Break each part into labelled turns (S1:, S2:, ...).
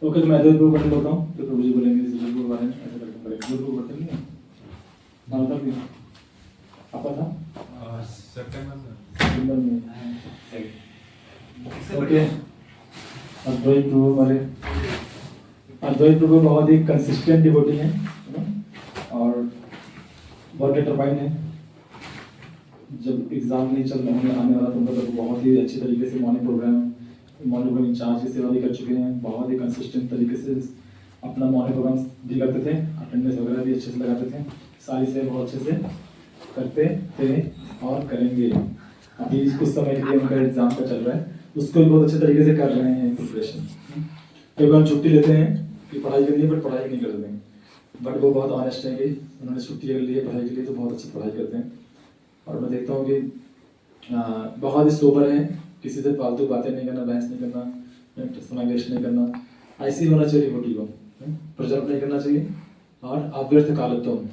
S1: Okay, तो मैं इधर ग्रुप बटन बोलता हूँ तो प्रभु जी बोलेंगे इस ग्रुप बारे में ऐसा करके करेंगे। ग्रुप बटन नहीं है ना, तब भी आपका था सितंबर में। ओके, अद्वैत प्रभु हमारे अद्वैत प्रभु बहुत ही कंसिस्टेंट डिवोटी हैं और बहुत डिटरमाइंड है। जब एग्जाम नहीं चल रहा आने वाला तो बहुत ही अच्छे तरीके से मॉर्निंग प्रोग्राम इंचार्ज की सेवा भी कर चुके हैं। बहुत ही कंसिस्टेंट तरीके से अपना मॉर्निंग प्रोग्राम भी करते थे, अटेंडेंस वगैरह भी अच्छे से लगाते थे, सारी सेवा बहुत अच्छे से करते थे और करेंगे। अभी कुछ समय के लिए उनका एग्जाम का चल रहा है, उसको भी बहुत अच्छे तरीके से कर रहे हैं प्रिपरेशन। कई बार छुट्टी लेते हैं कि पढ़ाई करनी है बट पढ़ाई नहीं करते हैं, बट वो बहुत ऑनेस्ट है कि उन्होंने छुट्टी कर ली है पढ़ाई के लिए तो बहुत अच्छी पढ़ाई करते हैं। और मैं देखता हूँ कि बहुत ही सोबर है, किसी से फालतू बातें नहीं करना, बहस नहीं करना, समय वेस्ट नहीं करना। ऐसे ही होना चाहिए डिवोटी को, प्रजर्व नहीं करना चाहिए। और अव्यर्थ कालत्वम,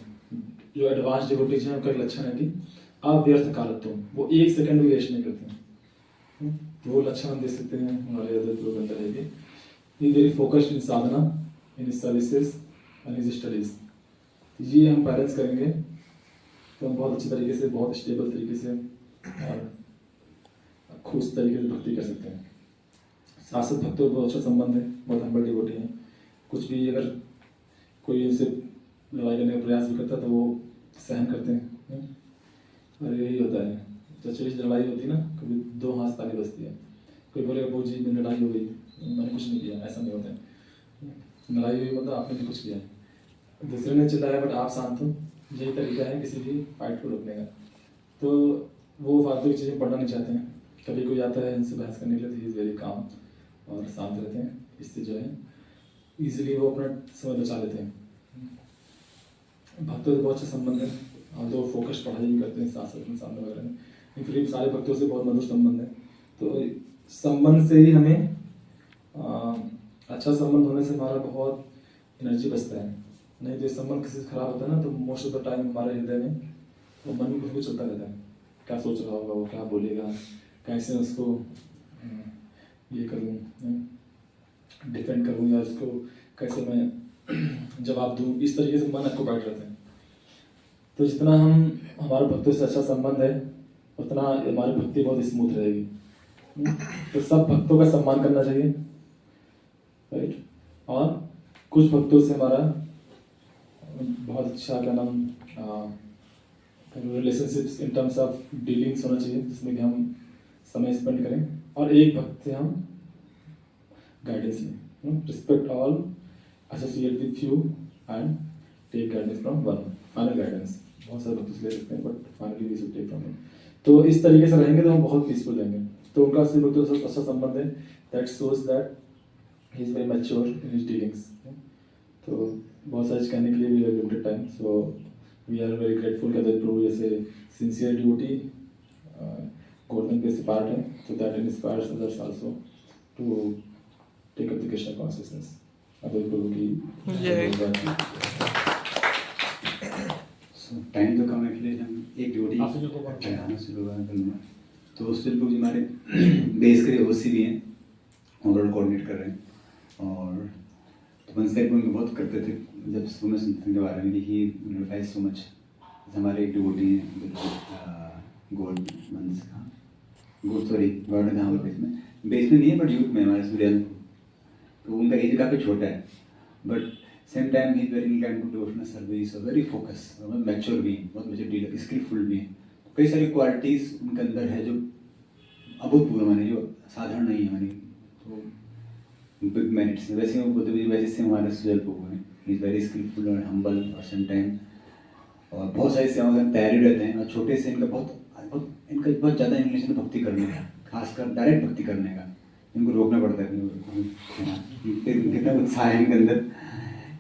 S1: जो एडवांस डिवोटीज हैं उनका एक लक्षण है कि अव्यर्थ कालत्व, वो 1 सेकंड भी वेस्ट नहीं करते हैं। तो वो लक्षण हम देख सकते हैं हमारे अदर के अंदर है कि very focused in Sadhana, in services and in studies. ये हम बैलेंस करेंगे तो हम बहुत अच्छे तरीके से, बहुत स्टेबल तरीके से और खुश तरीके से भक्ति कर सकते हैं। शाश्वत भक्तों का बहुत अच्छा संबंध है, बहुत हम्बल डिवोटी हैं। कुछ भी अगर कोई उनसे लड़ाई करने का प्रयास भी करता है तो वो सहन करते हैं। और यही होता है, चचेरी लड़ाई होती है ना, कभी 2 हाथ ताली बजती है। कोई बोले वो जी में लड़ाई हो गई, मैंने कुछ नहीं किया, ऐसा नहीं होता है। लड़ाई हुई मतलब आपने भी कुछ किया है, दूसरे ने चिल्लाया बट आप शांत हो, यही तरीका है किसी भी फाइट को रोकने का। तो वो फालतू की चीज़ें पढ़ना नहीं चाहते हैं। कभी कोई आता है इनसे बहस करने के लिए तो ही इज़ वेरी काम और शांत रहते हैं। इससे जो है ईजिली वो अपना समय बचा लेते हैं। भक्तों से बहुत अच्छा संबंध है और जो फोकस पढ़ाई भी करते हैं साथ साथ में सामने वगैरह में, फिर सारे भक्तों से बहुत मधुर संबंध है। तो संबंध से ही हमें अच्छा संबंध होने से हमारा बहुत एनर्जी बचता है। नहीं तो संबंध किसी से खराब होता है ना, तो मोस्ट ऑफ द टाइम हमारे हृदय में वो मन में कुछ कुछ चलता रहता है, क्या सोच रहा होगा वो, क्या बोलेगा, कैसे उसको ये करूँ, डिफेंड करूँ या उसको कैसे मैं जवाब दूँ, इस तरीके से मन ऑक्युपाइड रहता है। तो जितना हम हमारे भक्तों से अच्छा संबंध है उतना हमारी भक्ति बहुत स्मूथ रहेगी। तो सब भक्तों का सम्मान करना चाहिए, राइट। और कुछ भक्तों से हमारा बहुत अच्छा क्या नाम relationships in terms of dealings होना चाहिए, जिसमें कि हम समय स्पेंड करें। और एक भक्त से हम गाइडेंस लें, respect all, associate with you and take guidance from one. Final guidance बहुत सारे भक्त ले सकते हैं but finally we should take from him. तो इस तरीके से रहेंगे तो हम बहुत पीसफुल रहेंगे। तो उनका से भक्तों से अच्छा संबंध है, that shows that he is very mature in his dealings. तो बहुत सारे कहने के लिए भी limited time, so we are very grateful कि अदर प्रभु जैसे sincere duty government basic part है, so that inspires others also to take up the Krishna consciousness। Other Prabhu की
S2: टाइम तो कम है, इसलिए हम एक ड्यूटी आना शुरू करूँगा। तो उससे प्रभु जी हमारे बेस के ओसी भी हैं, ओवरऑल कोऑर्डिनेट कर रहे हैं। और तो वन साइड में बहुत करते थे जब सुबह सुनते के बारे में कि ही एडवर्टाइज सो मच। हमारे एक डिवोटी हैं गोल्ड मंस का गोल्ड सॉरी गॉड का हमारे बेस में नहीं है बट यूथ में हमारे सूर्याल। तो उनका एज काफ़ी छोटा है but same time he very inclined to devotional service और वेरी फोकस, मैच्योर भी हैं, बहुत मैच्योर डीलर, स्किलफुल भी हैं। कई सारी क्वालिटीज़ उनके अंदर है जो अभूतपूर्व माने, जो साधारण नहीं है माने। तो बिग मेरिट्स वैसे वो बोलते वैसे से हमारे सुजल प्रभु हैं, ही इज़ वेरी स्किलफुल और हम्बल और सम टाइम और बहुत सारी सेवाओं में तैयारी रहते हैं। और छोटे से इनका बहुत ज़्यादा इंक्लिनेशन भक्ति करने का, खासकर डायरेक्ट भक्ति करने का। इनको रोकना पड़ता है, कितना उत्साह है इनके अंदर,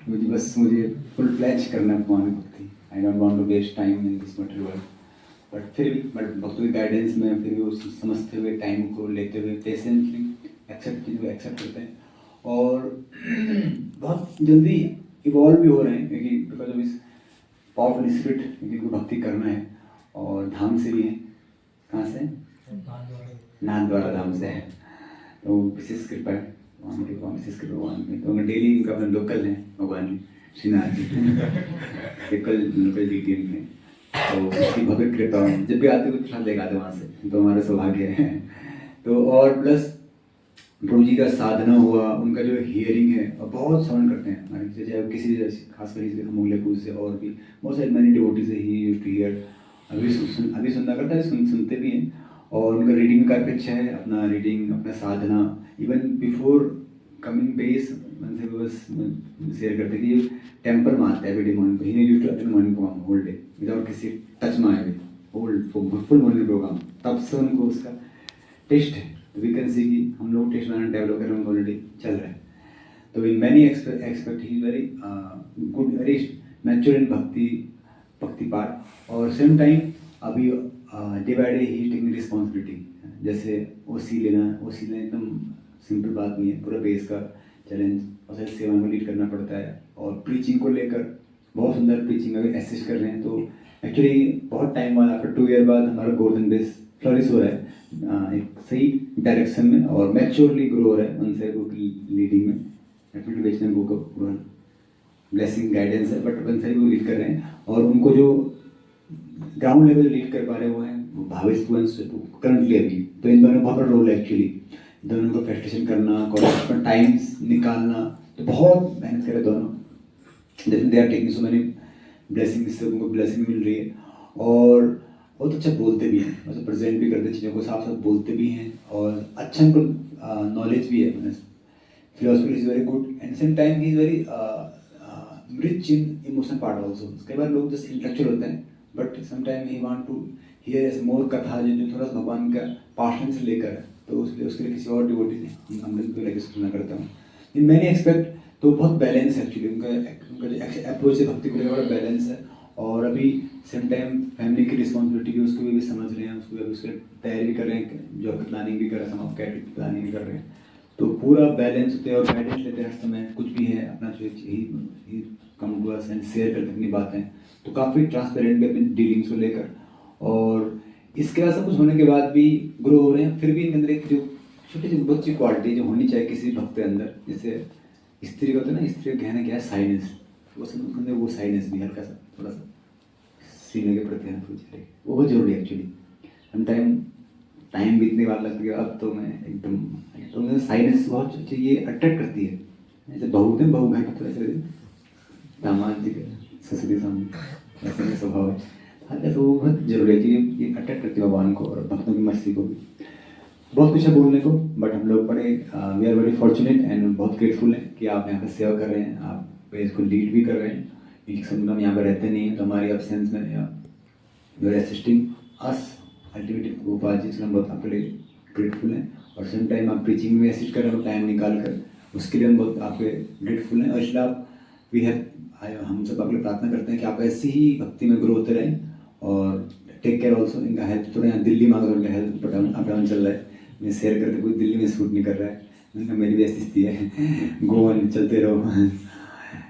S2: मुझे फुल फ्लैश करना है भगवान भक्ति। I don't want to waste time in this material world. But फिर भी भक्तों की गाइडेंस में फिर भी वो समझते हुए, टाइम को लेते हुए, पेशेंटली एक्सेप्ट करते हैं और बहुत जल्दी इवॉल्व भी हो रहे हैं, क्योंकि बिकॉज ऑफ इस पावरफुल स्पिरिट इनको भक्ति करना है। और धाम से भी हैं, कहाँ से? नाथ द्वारा धाम से है। तो विशेष कृपा है भगवान की, विशेष कृपा भगवान की। तो डेली इनका अपना लोकल है भगवान श्रीनाथ जी लोकल DTM में। तो उसकी भव्य कृपा, जब भी आते कुछ प्रसाद लेकर आते वहाँ से, तो हमारा सौभाग्य है। तो और प्लस प्रभु जी का साधना हुआ, उनका जो हियरिंग है, और बहुत श्रवण करते हैं हमारे, चाहे किसी खासकर इस अमूल्य पूज से और भी बहुत सारे मैनी डिवोटी से ही यूज्ड टू हियर। अभी सुनना करता है, सुनते भी हैं। और उनका रीडिंग काफ़ी अच्छा है, अपना रीडिंग, अपना साधना। इवन बिफोर कमिंग बेस उनसे बस शेयर करते कि टेम्पल में आता है every day morning, he used to attend morning program whole day without किसी टच में आए हुए, फुल मॉर्निंग प्रोग्राम। तब से उनको उसका टेस्ट है। तो वी कैन सी कि हम लोग टेस्ट बनाना डेवलप कर रहे हैं, ऑलरेडी चल रहा है। तो in many expect he very good, very mature इन भक्ति पार्ट। और सेम टाइम अभी day by day he taking responsibility. जैसे ओसी लेना एकदम सिंपल बात नहीं है, पूरा बेस का चैलेंज और सारी सेवा में लीड करना पड़ता है। और प्रीचिंग को लेकर बहुत सुंदर पिचिंग में असिस्ट कर रहे हैं। तो एक्चुअली बहुत टाइम बाद आफ्टर 2 ईयर बाद हमारा गोल्डन बेस फ्लरिश हो रहा है एक सही डायरेक्शन में और मैच्योरली ग्रो हो रहा है वंसारी की लीडिंग में। डेफिनेटली बेचने बुक का ब्लेसिंग गाइडेंस है, बट वंसारी वो लीड कर रहे हैं और उनको जो ग्राउंड लेवल लीड कर पा रहे वो हैं भावेश करंटली अभी। तो इन दोनों बहुत बड़ा रोल है एक्चुअली, दोनों को फेस्टेशन करना, कॉलेज में टाइम्स निकालना, तो बहुत मेहनत करे दोनों। They are taking so many blessing, इससे उनको ब्लेसिंग मिल रही है और बहुत अच्छा बोलते भी हैं, मतलब प्रेजेंट भी करते चीज़ों को साफ साफ बोलते भी हैं और अच्छा उनको नॉलेज भी है। Philosophy is very good and same time he is very rich in emotional part also. कई बार लोग जस्ट इंटेलेक्चुअल होते हैं but sometime he want to hear as more कथा जो थोड़ा सा भगवान का पाशन से लेकर है, तो उसके लिए किसी और डिवोटी से हम लोग लेकर सुनना करता हूँ। इन मैंने एक्सपेक्ट तो बहुत बैलेंस है एक्चुअली, उनका जो अप्रोच है भक्ति को लेकर बड़ा बैलेंस है और अभी सेम टाइम फैमिली की रिस्पॉन्सिबिलिटी भी उसको भी समझ रहे हैं, उसको उसके तैयारी भी कर रहे हैं, जॉब की प्लानिंग भी कर रहे हैं, समाप्त कैरियर की प्लानिंग भी कर रहे हैं। तो पूरा बैलेंस होते हैं और गाइडेंस लेते हैं हर समय, कुछ भी है अपना जो he come to us and share करते अपनी बातें, तो काफ़ी ट्रांसपेरेंट भी अपनी डीलिंग्स को लेकर। और इसके बाद सब कुछ होने के बाद भी ग्रो हो रहे हैं, फिर भी इनके अंदर एक जो छोटी सी बहुत सी क्वालिटी जो होनी चाहिए किसी भक्त के अंदर, जैसे स्त्री का होता है ना, स्त्री का कहना क्या है साइनेस, वो अंदर वो साइनेस भी हल्का सा थोड़ा सा सीने के प्रति वो बहुत जरूरी है एक्चुअली। टाइम बीतने वाला लगता है अब तो मैं एकदम तो मुझे साइनेस बहुत चाहिए, अट्रैक्ट करती है। जैसे बहू थे, बहू घर तो ऐसे दामाद जी ससुर के सामने ऐसे में स्वभाव है, हल्का सा वो बहुत जरूरी है कि ये अट्रैक्ट करती है भगवान को और भक्तों की मस्ती को भी। बहुत कुछ है बोलने को, बट हम लोग बड़े we are very fortunate and बहुत ग्रेटफुल हैं कि आप यहाँ पर सेवा कर रहे हैं, आप इसको लीड भी कर रहे हैं। क्योंकि सब हम यहाँ पर रहते नहीं हैं, तो हमारी एब्सेंस में you are assisting us ultimately Gopal ji से हम बहुत आपके लिए ग्रेटफुल हैं। और सेम टाइम आप प्रीचिंग में असिस्ट कर रहे हो टाइम निकाल कर, उसके लिए हम बहुत आपके ग्रेटफुल हैं। और इसलिए आप वी हैव हम सब आपके लिए प्रार्थना करते हैं कि आप ऐसी ही भक्ति में ग्रो होते रहें और टेक केयर ऑल्सो। इनका हेल्थ थोड़ा यहाँ दिल्ली में उनका हेल्थ अप डाउन चल रहा है, मैं शेयर करते कोई दिल्ली में शूट नहीं कर रहा है, उनका मेरी भी ऐसी स्थिति है गोवन चलते रहो।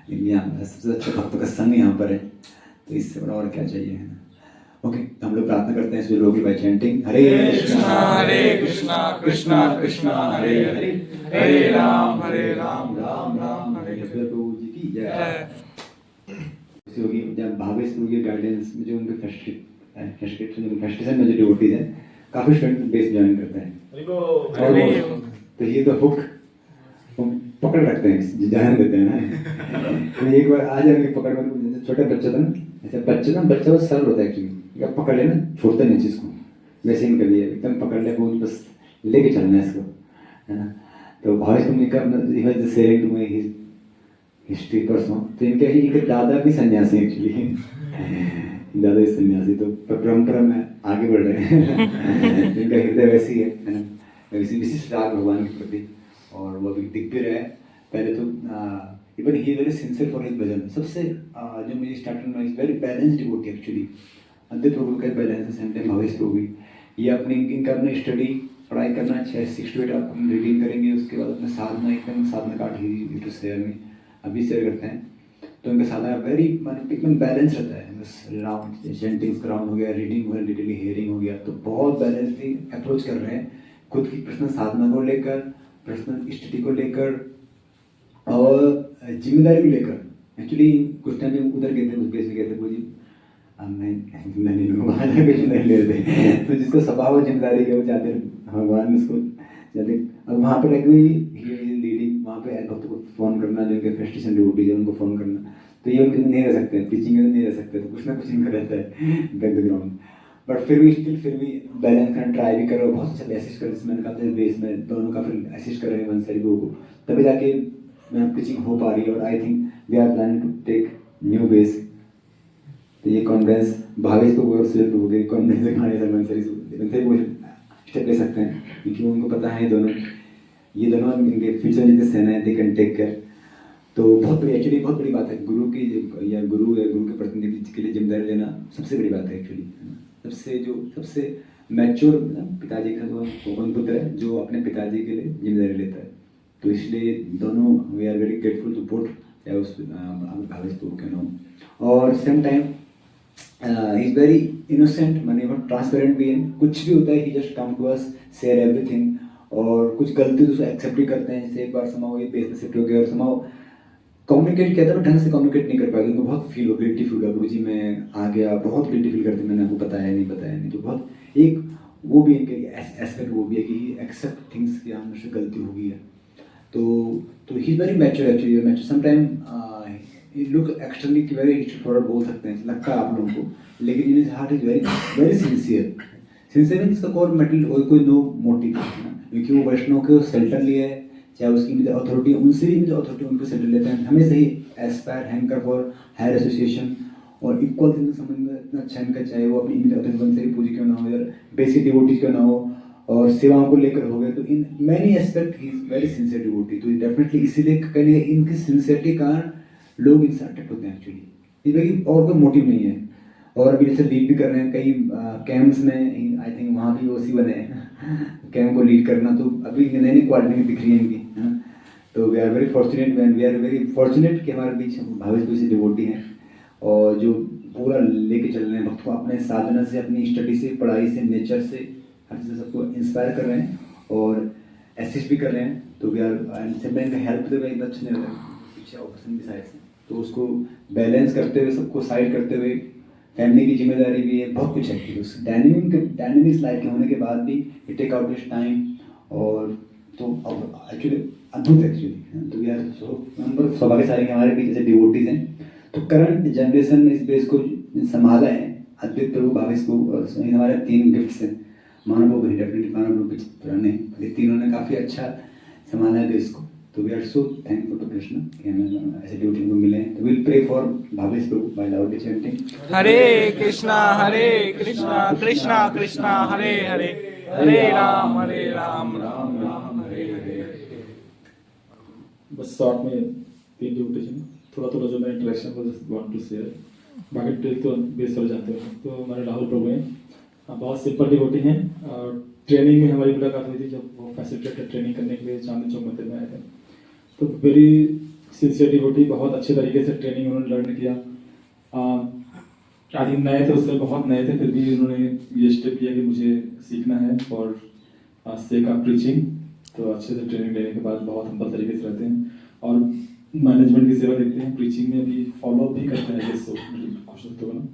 S2: यहाँ सबसे अच्छा भक्तों का संग यहाँ पर है, तो इससे बड़ा और क्या चाहिए। ओके, हम लोग प्रार्थना करते हैं इसलिए लोग बाय चैंटिंग हरे कृष्णा कृष्णा कृष्णा हरे हरे, हरे राम राम राम हरे हरे। प्रभु जी की जय। योगी जब भावेश प्रभु की गाइडेंस में जो उनके फेस्टिवल में जो डिवोटीज हैं काफी स्टूडेंट बेस ज्वाइन करते हैं, तो ये तो हुक पकड़ रखते हैं, जान देते हैं ना। तो एक बार आ जाएंगे पकड़ में, छोटे बच्चे था ना, ऐसे बच्चे ना बच्चा बस सरल होता है एक्चुअली, पकड़ लेना छोड़ते नहीं चीज़ को, वैसे इनके लिए एकदम पकड़ ले वो बस लेके चलना है इसको, है ना। तो भावेश का sharing to my history person, तो इनके दादा भी सन्यासी एक्चुअली दादा ही सन्यासी, तो परंपरा में आगे बढ़ रहे हैं। इनका हृदय वैसी है ना, वैसी विशिष्ट राग भगवान के प्रति, और वो अभी दिख भी रहा है। पहले तो even he very sincere for his bhajan, सबसे जो मुझे स्टार्टिंग में very balanced devotee actually, Advait Prabhu का बैलेंस है, सेम टाइम भावेश प्रभु भी। ये इनका अपने स्टडी पढ़ाई करना 6 to 8 आप रीडिंग करेंगे, उसके बाद अपने साधना एकदम साधना काट ही तो शेयर में अभी शेयर करते हैं, तो इनका साधना वेरी एकदम बैलेंस रहता है। बस राउंड चैंटिंग्स राउंड हो गया, रीडिंग हो गया, डिटेली हेयरिंग हो गया, तो बहुत बैलेंसली अप्रोच कर रहे हैं खुद की पर्सनल साधना को लेकर, पर्सनल स्टडी को लेकर और जिम्मेदारी को लेकर। एक्चुअली कुछ टाइम उधर गए थे, उस बेस में गए थे वो जी, मैं नहीं लूँगा जिम्मेदारी ले रहे थे, तो जिसको स्वभाव जिम्मेदारी है वो जाते भगवान उसको जाते। अब वहाँ पर लगी लीडिंग, वहाँ पे भक्तों को फ़ोन करना, जो इनके फेस्टेशन ड्यूटीज है उनको फ़ोन करना, तो ये उनके नहीं रह सकते, टीचिंग में नहीं रह सकते, तो कुछ ना कुछ इनका रहता है बैकग्राउंड। बट फिर भी बैलेंस करना ट्राई भी करो, बहुत अच्छा असिस्ट कर, मैंने कहा था बेस में दोनों का फिर असिस्ट कर रहे हैं वंसारी को, तभी जाके मैं टीचिंग हो पा रही है। और I think we are planning to take new base, तो ये कॉन्फिडेंस भावेश को और सिर्फ हो गई कॉन्फिडेंस खाने से वंसारी को स्टेप ले सकते हैं, क्योंकि उनको पता है ये दोनों इनके फ्यूचर जितने सेना है, दे कैन टेक केयर। तो बहुत बड़ी एक्चुअली बहुत बड़ी बात है, गुरु के प्रतिनिधि के लिए जिम्मेदारी लेना सबसे बड़ी बात है एक्चुअली। सबसे मैच्योर पिताजी का जो कौन पुत्र है जो अपने पिताजी के लिए जिम्मेदारी लेता है, तो इसलिए दोनों we are very grateful to both चाहे उस भावेश प्रभु के नाम। और same time he is very innocent, माने बहुत ट्रांसपेरेंट भी है। कुछ भी होता है he just come to us, share everything. और कुछ गलती तो एक्सेप्ट भी करते हैं, जैसे एक बार समाओ ये पेज में शिफ्ट हो गया और समाओ कम्युनिकेट किया था बट ढंग से कम्युनिकेट नहीं कर पाया, उनको बहुत फील हो गिल्टी फील हुआ, गुरु जी मैं आ गया, बहुत गिल्टी फील करते मैंने आपको बताया नहीं, तो बहुत एक वो भी एक एस्पेक्ट वो भी है कि एक्सेप्ट थिंग्स कि हमसे से गलती हो गई है। तो ही is very mature actually, mature sometime look externally very forward बोल सकते हैं, लगता है आप लोगों को, लेकिन in his heart is very very sincere. Sincere means का कोई मेटल कोई नो मोटिव है ना, क्योंकि वो वैष्णव के शेल्टर लिए है, चाहे उसकी मुझे अथॉरिटी उनसे भी मुझे अथॉरिटी उनको शेल्टर लेते हैं, हमेशा he aspire hanker for higher association और इक्वल थिंग संबंध इतना अच्छा इनका, चाहे वो अपनी इमेज अथॉरिटी से पूजी क्यों ना हो यार, बेसिक डिवोटी क्यों ना हो, और सेवाओं को लेकर हो गए, तो in many aspect he is very sincere devotee. तो डेफिनेटली इसीलिए कहीं इनकी सिंसियरिटी का कारण लोग इनसे अट्रैक्ट होते हैं एक्चुअली, इसलिए और कोई मोटिव नहीं है। और अभी जैसे लीड भी कर रहे हैं कई कैंप्स में, आई थिंक वहाँ भी ओसी बने हैं कैंप को लीड करना, तो अभी नई नई क्वालिटी दिख रही है इनकी, है ना। तो we are very fortunate man, we are very fortunate कि हमारे बीच भावेश कोई से डिवोटी हैं और जो पूरा लेके चल रहे हैं भक्त को, अपने साधना से, अपनी स्टडी से, पढ़ाई से, नेचर से, हर चीज़ से सबको इंस्पायर कर रहे हैं और असिस्ट भी कर रहे हैं। तो वी आर सिंपल का हेल्प तो एकदम अच्छे नहीं रहे पीछे ऑपरेशन की साइड से, तो उसको बैलेंस करते हुए, सबको साइड करते हुए, फैमिली की जिम्मेदारी भी है, बहुत कुछ है उस डायनेमिक्स लाइफ के होने के बाद भी it take out this time. और तो एक्चुअली अद्भुत एक्चुअली, तो वी आर सो नंबर सौभाग्यशाली कि हमारे बीच जैसे डिवोटीज हैं। तो करंट जनरेशन ने इस बेस को संभाला है, अद्वैत प्रभु, भावेश प्रभु और हमारे 3 गिफ्ट्स हैं, मानव प्रभु डेफिनेटली, मानव प्रभु पुराने, ये तीनों ने काफ़ी अच्छा संभाला है देश को। तो we are so thankful to Krishna कि हमें ऐसे ड्यूटी को मिले हैं। तो will pray for Bhavesh Prabhu by loudly chanting
S3: Hare Krishna Krishna Krishna Hare Hare, Hare Ram Ram Ram Hare Hare.
S1: बस शॉर्ट में 3 डिवोटेशन, थोड़ा थोड़ा जो मैं इंटरेक्शन को वांट टू शेयर, बाकी ट्रिक तो बेस पर जाते हैं। तो हमारे राहुल प्रभु हैं, बहुत सिंपल डिवोटी हैं। ट्रेनिंग में हमारी मुलाकात हुई थी जब वो फैसिलिटेटर ट्रेनिंग करने के लिए चांदनी चौक मंदिर में आए थे। तो वेरी सिंसियर डिवोटी, बहुत अच्छे तरीके से ट्रेनिंग उन्होंने लर्न किया। आदि नए थे, उससे बहुत नए थे, फिर भी उन्होंने ये स्टेप लिया कि मुझे सीखना है और सेक ऑफ प्रीचिंग। तो अच्छे से ट्रेनिंग लेने के बाद बहुत हम्बल तरीके से रहते हैं और मैनेजमेंट की सेवा देखते हैं, प्रीचिंग में भी फॉलो अप भी करते हैं, जैसे कुछ भक्तों को ना,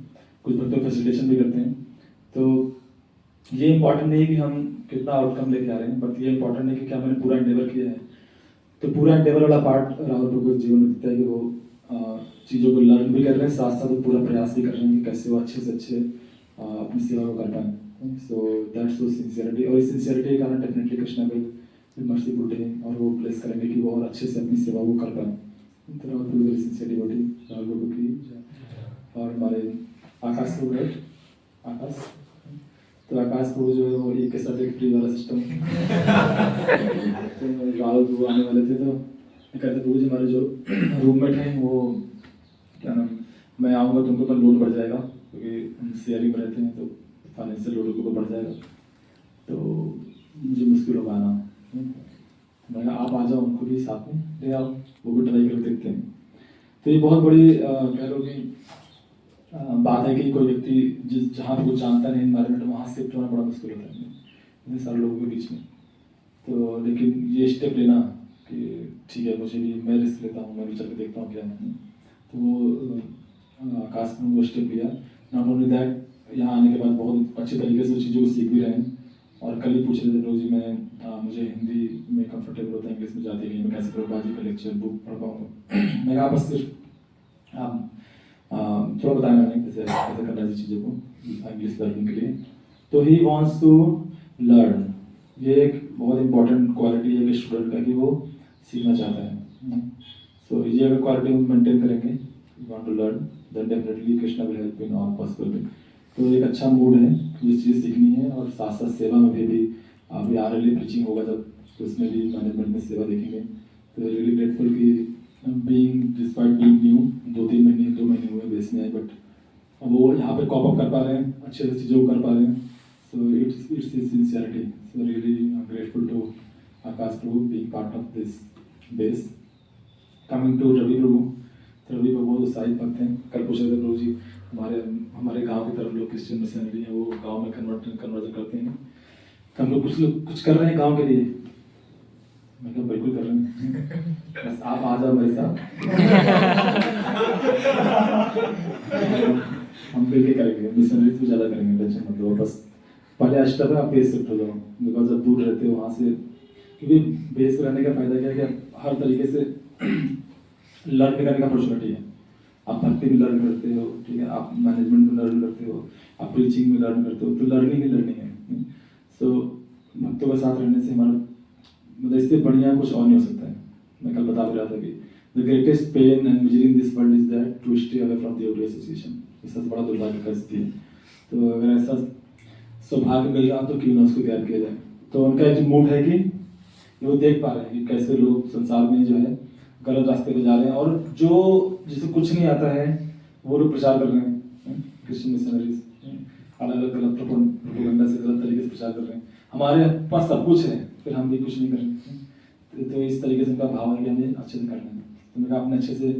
S1: कुछ भक्तों को फैसिलिटेशन भी करते हैं। तो ये इंपॉर्टेंट नहीं है कि हम कितना आउटकम लेके आ रहे हैं, बट ये इंपॉर्टेंट है कि क्या मैंने पूरा एंडेवर किया है। तो पूरा एंडेवर वाला पार्ट राहुल प्रभु के जीवन में दिखता है कि वो चीज़ों को लर्न भी कर रहे हैं, साथ साथ वो पूरा प्रयास भी कर रहे हैं कि कैसे वो अच्छे से अच्छे अपनी सेवा को कर पाएँ। सो दैट्स सो सिंसियरिटी, और इस सिंसियरिटी के कारण definitely Krishna will merciful day, और वो प्लेस करेंगे कि वो और अच्छे से अपनी सेवा को कर पाएँ। तो राहुल प्रभु वेरी सिंसियर डिवोटी, राहुल प्रभु की। और हमारे आकाश प्रभु है, आकाश, तो आकाश प्रभु जो है वो एक के साथ एक फ्री वाला सिस्टम तो राहुल प्रभु आने वाले थे, तो कहते प्रभु जी हमारे जो रूममेट हैं वो क्या नाम, मैं आऊँगा तो उनके ऊपर लोड बढ़ जाएगा, क्योंकि हम शेयरिंग में रहते हैं तो फाइनेंशियल लोड उनके ऊपर बढ़ जाएगा, तो मुझे मुश्किल होगा आना। मैं कहा आप आ जाओ, उनको भी साथ में ले आओ, वो भी ट्राई करके देखते हैं। तो ये बहुत बड़ी कह लो कि बात है कि कोई व्यक्ति जिस जहाँ पे कुछ जानता नहीं एनवायरमेंट, वहाँ शिफ्ट होना बड़ा मुश्किल होता है इतने सारे लोगों के बीच में। तो लेकिन ये स्टेप लेना कि ठीक है मुझे भी, मैं रिस्क लेता हूँ, मैं भी चल के देखता हूँ क्या है, तो वो आकाश में वो स्टेप लिया। नॉट ओनली दैट, यहाँ आने के बाद बहुत अच्छे तरीके से चीज़ों को सीख भी रहे हैं। और कल ही पूछ रहे थे प्रभु जी, मैं मुझे हिंदी में कंफर्टेबल होता है, इंग्लिश में जाती नहीं, मैं कैसे प्रभुपाद जी का लेक्चर बुक पढ़ पाऊँगा। मैं कहा बस सिर्फ आप थोड़ा बताया मैंने कैसे कैसे करना है चीज़ों को इंग्लिश लर्निंग के लिए। तो ही वॉन्ट्स टू लर्न, ये एक बहुत इंपॉर्टेंट क्वालिटी है कि स्टूडेंट का, कि वो सीखना चाहता है। सो ये अगर क्वालिटी हम मेंटेन करेंगे, you want to learn, then definitely Krishna will help in all possible. तो एक अच्छा मूड है, ये चीज़ सीखनी है, और साथ साथ सेवा में भी अभी RLA प्रीचिंग होगा जब, तो उसमें भी मैनेजमेंट में सेवा देखेंगे। तो रियली ग्रेटफुल कि बीइंग डिस्पाइट बीइंग न्यू, 2 महीने हुए बेस में, बट वो यहाँ पे कॉप अप कर पा रहे हैं, अच्छे से चीज़ों को कर पा रहे हैं। So it's sincerity, so really grateful to Akash Prabhu being part of this base. Coming to Ravi Prabhu, तो रवि प्रभु बहुत उत्साहित भक्त हैं। कल पूछ रहे थे प्रभु जी हमारे गांव की तरफ लोग क्रिश्चियन मिशनरी हैं, वो गांव में कन्वर्जन करते हैं, तो हम लोग कुछ कर रहे हैं गांव के लिए। मैं कहा बिल्कुल कर रहे हैं, बस आप आ जाओ मेरे साथ। हम मिलके करेंगे, मिशनरीज भी ज़्यादा करेंगे, टेंशन मत लो। बस पहले स्टेप है, आप बेस शिफ्ट हो जाओ, बिकॉज जब दूर रहते हो वहाँ से, क्योंकि बेस पे रहने का फायदा क्या है कि हर तरीके से लर्न करने का अपॉर्चुनिटी है। आप भक्ति में लर्न करते हो, ठीक है, आप मैनेजमेंट में लर्न करते हो, आप प्रीचिंग में लर्न करते हो, तो लर्निंग ही लर्निंग है। सो भक्तों के साथ रहने से हमारा मतलब इससे बढ़िया कुछ और नहीं हो सकता है। मैं कल बता भी रहा था कि the greatest pain and misery in this world is that to stay away from the OD association. इससे बड़ा दुर्भाग्य का स्थिति है। तो अगर ऐसा सौभाग्य मिल रहा तो क्यों ना उसको त्याग किया जाए। तो उनका एक मूड है कि वो देख पा रहे हैं कि कैसे लोग संसार में जो है गलत रास्ते पे जा रहे हैं, और जो जिसे कुछ नहीं आता है वो लोग प्रचार कर रहे हैं। क्रिश्चियन मिशनरीज अलग अलग गलत प्रोपेगेंडा से गलत तरीके से प्रचार कर रहे हैं। हमारे पास सब कुछ है, फिर हम भी कुछ नहीं कर रहे। तो इस तरीके से उनका भाव है कि हमें अच्छे से करना है। तो मैंने कहा अपने अच्छे से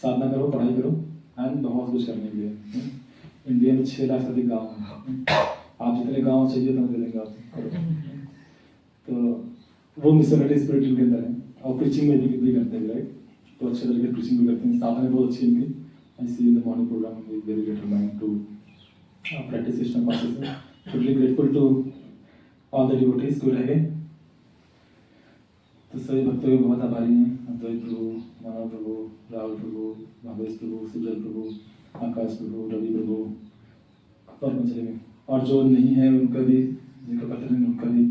S1: साधना करो, पढ़ाई करो, एंड बहुत कुछ करने के लिए। इंडिया में 6 लाख से अधिक गाँव हैं, आप जितने गाँव चाहिए तो दे देंगे आपको। तो वो मिशनरी स्पिरिट इनके अंदर है, और प्रीचिंग में भी करते हैं, राइट। तो अच्छे तरीके प्रीचिंग भी करते हैं, साधना बहुत अच्छी इनकी। I see in the morning program is very determined to practice Krishna consciousness. Totally grateful to all the devotees जो रह गए। तो सभी भक्तों के बहुत आभारी हैं। अद्वैत प्रभु, मानव प्रभु, राहुल प्रभु, भावेश प्रभु, सुजल प्रभु, आकाश प्रभु, रवि प्रभु, और मंजरी में, और जो नहीं है उनका भी, जिनका पता नहीं उनका भी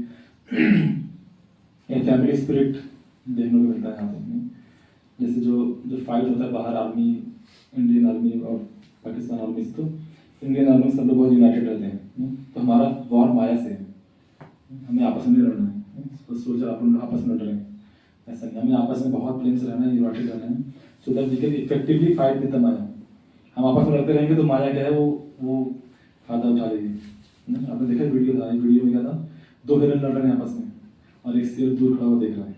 S1: एक फैमिली स्पिरिट देखने को मिलता है यहाँ पे। जैसे जो फाइट होता है बाहर आर्मी, इंडियन आर्मी और पाकिस्तान आर्मी से, तो इंडियन आर्मी सब लोग बहुत यूनाइटेड रहते हैं। तो हमारा वॉर माया से है, हमें आपस में लड़ना है। तो सोल्जर अपन आपस में लड़ रहे हैं, ऐसा नहीं, हमें आपस में बहुत प्रेम से रहना है, यूनाइटेड रहना है, so that we can effectively fight with the maya. हम आपस में लड़ते रहेंगे तो माया क्या है वो फायदा उठा लेगी। आपने देखा वीडियो था, वीडियो में क्या था, 2 हिरन लड़ रहे हैं आपस में, और एक शेर दूर खड़ा हुआ देख रहा है।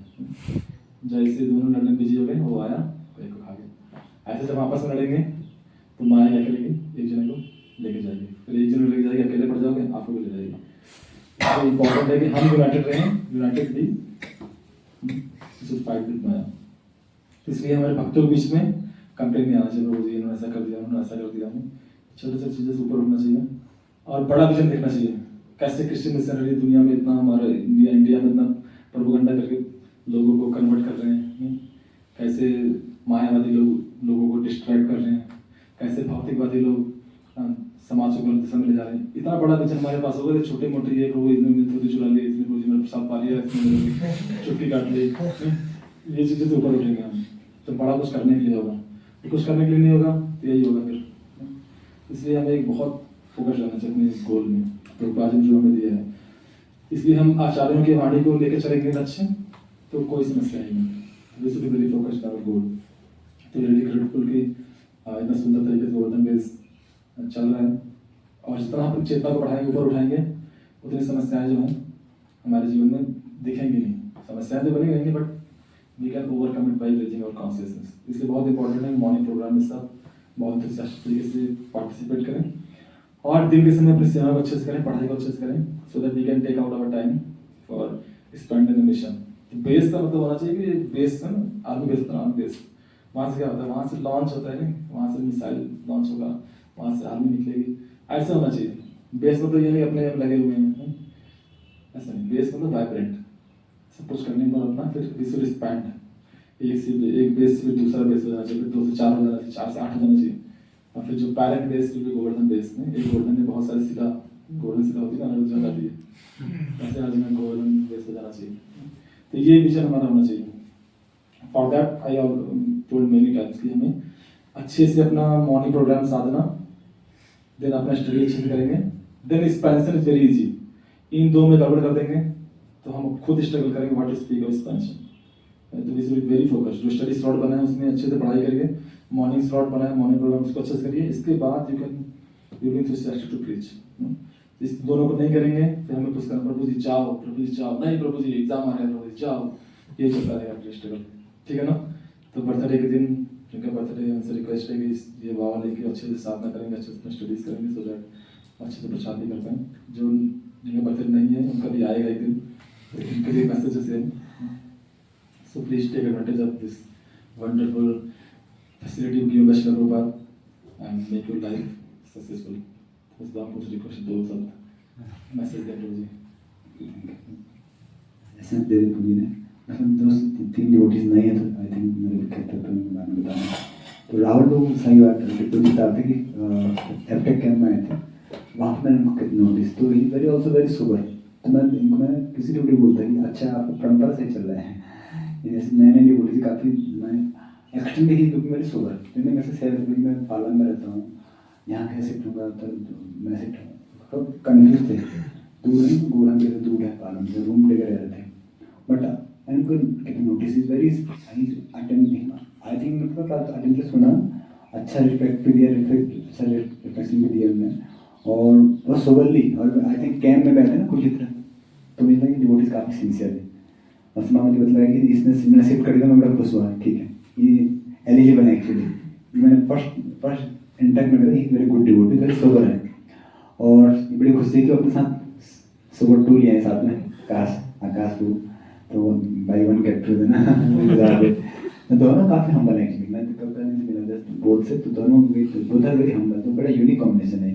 S1: जैसे दोनों लड़ने में बिजी हो गए, वो आया एक को खा गया। ऐसे जब आपस में लड़ेंगे तो माया क्या करेगी, एक जने को लेके जाएगी, फिर एक जने लेके जाएगी, अकेले पड़ जाओगे, आपको भी ले जाएगी। तो इम्पोर्टेंट है कि हम यूनाइटेड रहें, यूनाइटेड भी फाइट विद माया। इसलिए हमारे भक्तों के बीच में कंप्लेन नहीं आना चाहिए, प्रभु जी इन्होंने ऐसा कर दिया, उन्होंने ऐसा कर दिया। हमें छोटे छोटे चीज़ें से ऊपर उठना चाहिए, और बड़ा विजन देखना चाहिए। कैसे क्रिश्चियन मिशनरी दुनिया में इतना, हमारा इंडिया में इतना प्रोपेगेंडा करके लोगों को कन्वर्ट कर रहे हैं, कैसे मायावादी लोगों को डिस्ट्रैक्ट कर रहे हैं, कैसे भौतिकवादी लोग समाज को गलत दिशा में ले जा रहे हैं। इतना बड़ा विजन हमारे पास होगा, छोटे मोटे ये प्रभु इसने थोड़ी चुरा ली, इसने प्रभु जी मेरा प्रसाद पा लिया, इसने छुट्टी काट ली, ये चीज़ें तो ऊपर उठेंगे हम। तो बड़ा कुछ करने के लिए होगा, कुछ करने के लिए नहीं होगा तो यही होगा फिर। इसलिए हमें एक बहुत फोकस रहना चाहिए अपने गोल में, प्रभुपाद जी जो हमें दिया है। इसलिए हम आचार्यों की वाणी को लेकर चलेंगे लक्ष्य, तो कोई समस्या नहीं। This will be very focused our goal. तो रियली ग्रेटफुल कि इतना सुंदर तरीके से गोवर्धन बेस चल रहा है, और जितना हम चेतना को बढ़ाएंगे, ऊपर उठाएंगे, उतनी समस्याएं जो हैं हमारे जीवन में दिखेंगी नहीं। समस्याएं तो बनी रहेंगी, but we can overcome it by raising our consciousness. इसलिए बहुत इंपॉर्टेंट है मॉर्निंग प्रोग्राम में सब बहुत तरीके से पार्टिसिपेट करें, और दिन के समय अपनी सेवा को अच्छे से करें, पढ़ाई को अच्छे से करें, so that we can take out our time for spend in mission. Base का मतलब होना चाहिए कि बेस है ना, आर्मी बेस होता है, आर्मी बेस। वहाँ से क्या होता है, वहाँ से लॉन्च होता है, वहाँ से मिसाइल लॉन्च होगा, वहाँ से आर्मी निकलेगी, ऐसा होना चाहिए। बेस मतलब ये नहीं अपने आप लगे हुए हैं, ऐसा नहीं। बेस मतलब वाइब्रेंट, सब कुछ करने के बाद अपना फिर दिस विल एक्सपैंड, एक बेस से फिर दूसरा बेस हो जाना चाहिए, फिर 2 से 4 हो जाना चाहिए, 4 से 8 हो जाना चाहिए। और फिर जो parent base will be Govardhan base में, एक गोवर्धन में बहुत सारी शिला, गोवर्धन शिला होती है ना, अलग जगह जाती है, ऐसे आज में गोवर्धन बेस हो जाना चाहिए। तो ये विजन हमारा होना चाहिए। For that I have told many times कि हमें अच्छे से अपना मॉर्निंग प्रोग्राम साधना, देन अपना स्टडी अच्छे से करेंगे, then expansion is very easy. इन 2 में गड़बड़ कर देंगे तो हम खुद स्ट्रगल करेंगे what is speak of expansion. तो दिस विल वेरी फोकस्ड। जो स्टडी स्लॉट बना है उसमें अच्छे से पढ़ाई करिए, मॉर्निंग स्लॉट बना है, मॉर्निंग प्रोग्राम उसको अच्छे से करिए। इसके बाद you will enthusiastic to preach. इस दोनों को नहीं करेंगे फिर हमें पुश करना, प्रभु जी जाओ, प्रभु जी जाओ, नहीं प्रभु जी एग्जाम आ रहा है, प्रभु जी जाओ, ये चलता रहेगा स्ट्रगल, ठीक है ना। तो बर्थडे के दिन जिनका बर्थडे उनसे रिक्वेस्ट है कि ये वाव लेके अच्छे से साधना करेंगे, अच्छे से स्टडीज करेंगे, सो दैट अच्छे से प्रसाद भी कर पाएँ। जो जिनका बर्थडे नहीं है उनका भी आएगा एक दिन, तो इनके लिए मैसेजेस हैं। So please take advantage of this wonderful facility given by Srila Prabhupada and make your life successful. बस आप कुछ रिक्वेस्ट दो सब मैसेज दें प्रभु जी।
S2: ऐसे दे दे पूजी ने मतलब दोस्त 3 डिवोटीज नहीं है तो आई थिंक मेरे कहते तो मैं बताना। तो राहुल लोग सही बात है तो बता थे कि एफटेक कैंप में आए थे, वहाँ पर मैंने उनको नोटिस तो ही वेरी ऑल्सो वेरी सोबर। तो मैं किसी डिवोटी बोलता कि अच्छा आपको परंपरा से चल रहा है, जैसे नए नए डिवोटी काफ़ी मैं एक्सटेंड देखी क्योंकि मेरी सोबर क्योंकि मैं से शेयर करूँ, मैं पालन में रहता हूँ, यहाँ कैसे शिफ्ट होगा तो मैं शिफ्ट तो कन्फ्यूज थे। दूर है गोरम के दूर है पालन से, रूम लेकर रह रहे थे, बट उनको notice is very attentive. I think मतलब अटेंटिव सुना, अच्छा रिस्पेक्ट भी दिया, रिफ्लेक्शन भी दिया उन्होंने, और बहुत सोबरली। और आई थिंक कैंप में बैठे ना कुछ तरह तो मुझे लगा कि डिवोटीज काफ़ी सिंसियर है। बस माँ मुझे बताया कि इसने मैंने शिफ्ट कर दिया, मैं बड़ा खुश हुआ। ठीक है, ये एलिजिबल है एक्चुअली। मैंने फर्स्ट इंटैक्ट में कहा very good devotee, very sober है, और बड़ी खुशी कि अपने साथ सोबर 2 लिया है साथ में, आकाश 2, तो बाई 1 गेट 2 देना तो दोनों काफ़ी हम्बल है एक्चुअली। मैं तो कब नहीं मिला जस्ट बोर्ड से, तो दोनों बोथ आर वेरी हम्बल, तो बड़ा यूनिक कॉम्बिनेशन है।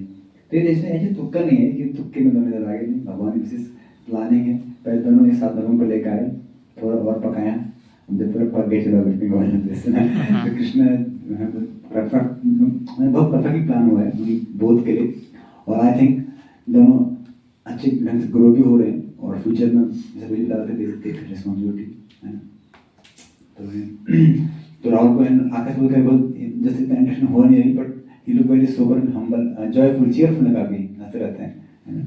S2: तो ये इसमें ऐसे तुक्का नहीं है कि तुक्के में दोनों इधर आगे नहीं, भगवान की विशेष प्लानिंग है। पहले दोनों एक साथ दोनों को लेकर आए, थोड़ा और पकाया, जब पूरा पक गए चलो बिल्कुल गवर्नमेंट तो कृष्ण बहुत परफेक्टली प्लान हुआ है बोथ के लिए। और आई थिंक दोनों अच्छे ढंग से ग्रो भी हो रहे हैं, और फ्यूचर में जैसे मुझे बता रहे थे रिस्पॉन्सिबिलिटी है ना। तो राहुल को आकाश बोल कर बहुत जैसे इतना इंटरेक्शन हो नहीं रही, बट ये लोग very sober and humble, joyful, cheerful है, काफ़ी हंसते रहते हैं ना।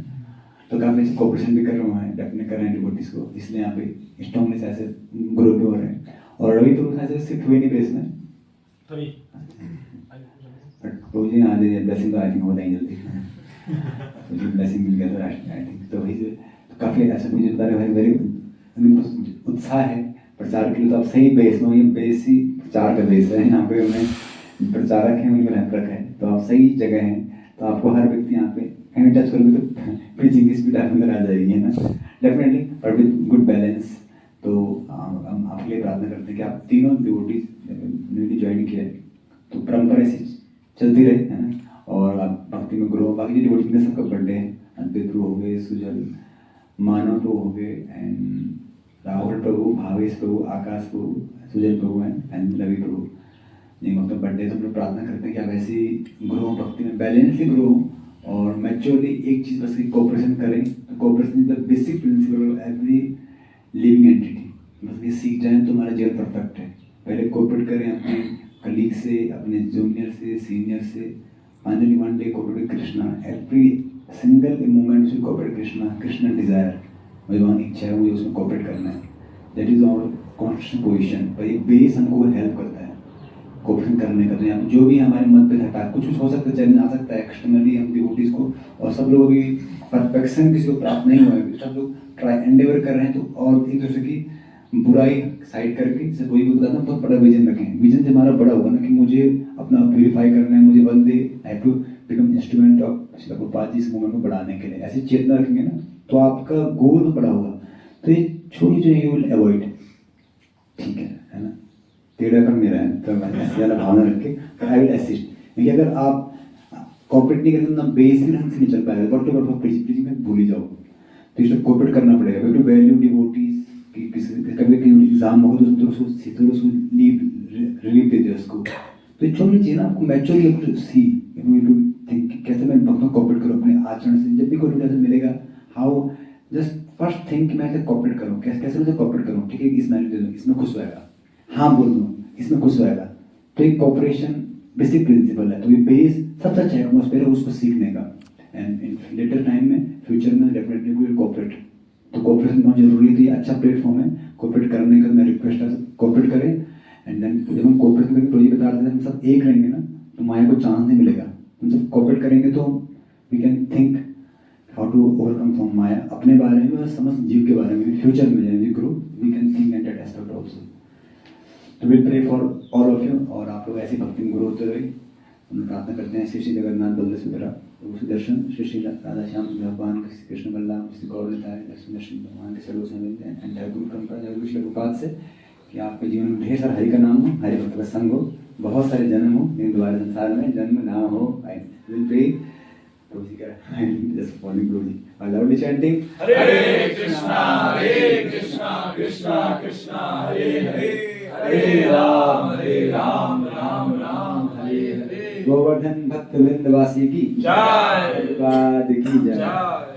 S2: तो काफ़ी अच्छे कोऑपरेशन भी कर रहे हैं, डेफिनेट कर रहे हैं डिवोटीज को, इसलिए यहाँ पे स्ट्रॉन्गली से ऐसे ग्रो भी हो रहे हैं। और रवि प्रभु ऐसे शिफ्ट हुए नहीं बेस में प्रभु जी आ जाइए, ब्लेसिंग तो आई थिंक हो जाएंगे जल्दी, मुझे ब्लेसिंग मिल गया था आई थिंक। तो वही से काफ़ी ऐसा मुझे बता रहे हैं, मेरी उत्साह है प्रचार के लिए। तो आप सही बेस में, ये बेस ही प्रचार का बेस है, यहाँ पे हमें प्रचारक हैं, उनमें रैंपरक है, तो आप सही जगह हैं। तो आपको हर व्यक्ति यहाँ पे कहीं टच करोगे तो प्रीचिंग की स्पीड अंदर आ जाएगी, है ना, definitely, but with good balance. तो हम आपके लिए प्रार्थना करते हैं कि आप तीनों डिवोटीज ने ज्वाइन किया है, तो परंपरा ऐसी चलती रहे, है ना, और आप भक्ति में ग्रो। बाकी डिवोटी में सबका बर्थडे है, अंकित प्रभु हो गए, सुजल, मानव प्रभु हो गए, एंड राहुल प्रभु, भावेश प्रभु, आकाश प्रभु, सुजल प्रभु एंड रवि प्रभु, नहीं मतलब बर्थडे। तो हम लोग प्रार्थना करते हैं कि आप ऐसे ही ग्रो भक्ति में, बैलेंसली ग्रो, और मैच्योरली एक चीज़ बस कोऑपरेशन करें। तो cooperation is the basic principle of every living entity. बस ये सीख जाएं तो हमारा जीवन परफेक्ट है। पहले कोऑपरेट करें अपने कलीग से, अपने जूनियर से, सीनियर से, finally one day cooperate with Krishna. Every single moment से कोऑपरेट कृष्णा डिजायर, भगवान की इच्छा है, मुझे उसमें कोऑपरेट करना है। That is our constant position. पर ये बेस हमको हेल्प करता है कोऑपरेशन करने का। तो यहाँ जो भी हमारे मन पे था, कुछ हो सकता है, चैलेंज आ सकता है एक्सटर्नली हम डिवोटीज को, और सब लोग अभी परफेक्शन किसी को प्राप्त नहीं हुआ है, सब लोग ट्राई एंडेवर कर रहे हैं। तो और एक दूसरे की बुराई साइड करके, जैसे वही बताता हूँ, बहुत बड़ा विजन रखें। विजन से हमारा बड़ा होगा ना कि मुझे अपना प्यूरिफाई करना है, मुझे one day I have to become instrument of Srila Prabhupada ji इस मूवमेंट को बढ़ाने के लिए। ऐसी चेतना रखेंगे ना तो आपका गोल बड़ा होगा। तो ये छोटी जो यू विल अवॉइड, ठीक है ना, तेरा पर मेरा है, तो मैं ऐसी ज़्यादा भावना रख के आई विल असिस्ट। क्योंकि अगर आप कॉपरेट नहीं करेंगे तो ना बेसिक ढंग से नहीं चल पाएगा, बट तो प्रीचिंग में भूल ही जाओ। तो इसमें कॉपरेट करना पड़ेगा। टू वैल्यू डिवोटीज कि कभी एग्जाम हो तो उसको रिलीफ दे दे उसको। तो छोटी चीज़ ना आपको maturely to see to think कैसे मैं भक्तों को कॉपरेट करूँ अपने आचरण से। जब भी कोई रिलेशन मिलेगा, हाउ जस्ट फर्स्ट थिंक कि मैं कैसे कॉपरेट करूँ, कैसे मैं कॉपरेट करूँ। ठीक है, इसमें दे दूँ, इसमें खुश होएगा, हाँ बोल दूँ, इसमें खुश होएगा। तो एक कॉपरेशन बेसिक प्रिंसिपल है। तो ये बेस सबसे अच्छा एटमोसफेयर है उसको सीखने का। एंड इन लेटर टाइम में, फ्यूचर में डेफिनेटली विल कॉपरेट। तो कोऑपरेशन बहुत जरूरी है। तो ये अच्छा प्लेटफॉर्म है कोऑपरेट करने का। मैं रिक्वेस्ट है कोऑपरेट करें। एंड देन जब हम कोऑपरेशन करके प्रोजेक्ट बता रहे थे, हम सब एक रहेंगे ना तो माया को चांस नहीं मिलेगा। हम सब कोऑपरेट करेंगे तो we can think how to overcome from maya, अपने बारे में और समस्त जीव के बारे में। फ्यूचर में we grow, we can think and that aspect also. तो will pray for all of you, और आप लोग ऐसी भक्ति में गुरु होते रहे। हम प्रार्थना करते हैं श्री श्री जगन्नाथ बलदेव सुभद्रा प्रभु सुदर्शन, श्री श्री राधा श्याम भगवान, श्री कृष्ण बलराम, श्री गौरताय लक्ष्मण नरसिंह भगवान के सर्वों से मिलते हैं। एंड गुरु परंपरा जगदगुरु श्री प्रभुपाद से कि आपके जीवन में ढेर सारा हरि का नाम हो, हरि भक्त का संग हो, बहुत सारे जन्म हो, लेकिन दोबारा संसार में जन्म ना हो। विल प्रे प्रभु जी का जस्ट फॉलोइंग प्रभु जी और लाउडली चैंटिंग
S3: हरे कृष्णा कृष्णा कृष्णा हरे हरे, हरे राम राम राम हरे हरे।
S2: गोवर्धन भक्त वृंदवासी की
S3: जय,
S2: प्रभुपाद की जय।
S3: जय।